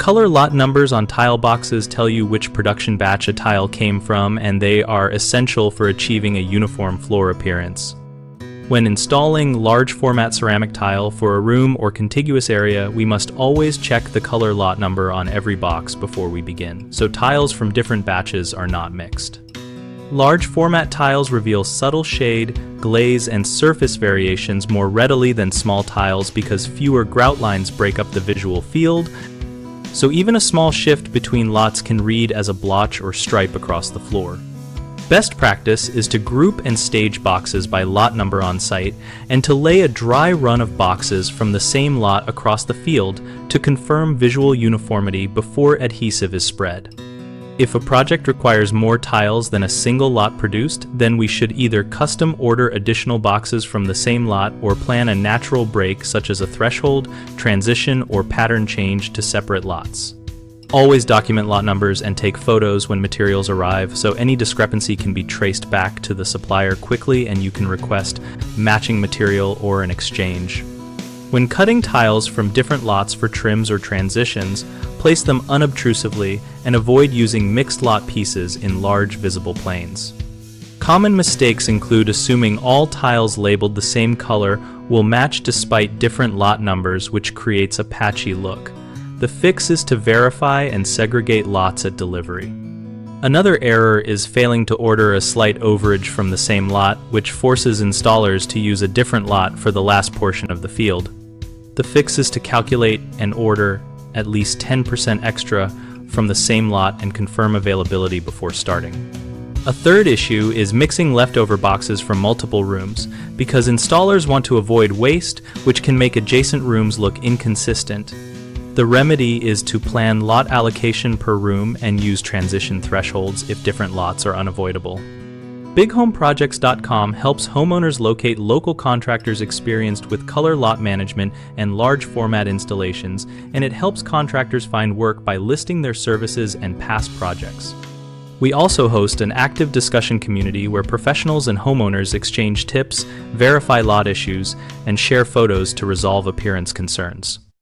color lot numbers on tile boxes tell you which production batch a tile came from, and they are essential for achieving a uniform floor appearance. When installing large format ceramic tile for a room or contiguous area, we must always check the color lot number on every box before we begin, so tiles from different batches are not mixed. Large format tiles reveal subtle shade, glaze, and surface variations more readily than small tiles because fewer grout lines break up the visual field, so even a small shift between lots can read as a blotch or stripe across the floor. Best practice is to group and stage boxes by lot number on site and to lay a dry run of boxes from the same lot across the field to confirm visual uniformity before adhesive is spread. If a project requires more tiles than a single lot produced, then we should either custom order additional boxes from the same lot or plan a natural break such as a threshold, transition, or pattern change to separate lots. Always document lot numbers and take photos when materials arrive so any discrepancy can be traced back to the supplier quickly and you can request matching material or an exchange. When cutting tiles from different lots for trims or transitions, place them unobtrusively and avoid using mixed lot pieces in large visible planes. Common mistakes include assuming all tiles labeled the same color will match despite different lot numbers, which creates a patchy look. The fix is to verify and segregate lots at delivery. Another error is failing to order a slight overage from the same lot, which forces installers to use a different lot for the last portion of the field. The fix is to calculate and order at least 10% extra from the same lot and confirm availability before starting. A third issue is mixing leftover boxes from multiple rooms, because installers want to avoid waste, which can make adjacent rooms look inconsistent. The remedy is to plan lot allocation per room and use transition thresholds if different lots are unavoidable. BigHomeProjects.com helps homeowners locate local contractors experienced with color lot management and large format installations, and it helps contractors find work by listing their services and past projects. We also host an active discussion community where professionals and homeowners exchange tips, verify lot issues, and share photos to resolve appearance concerns.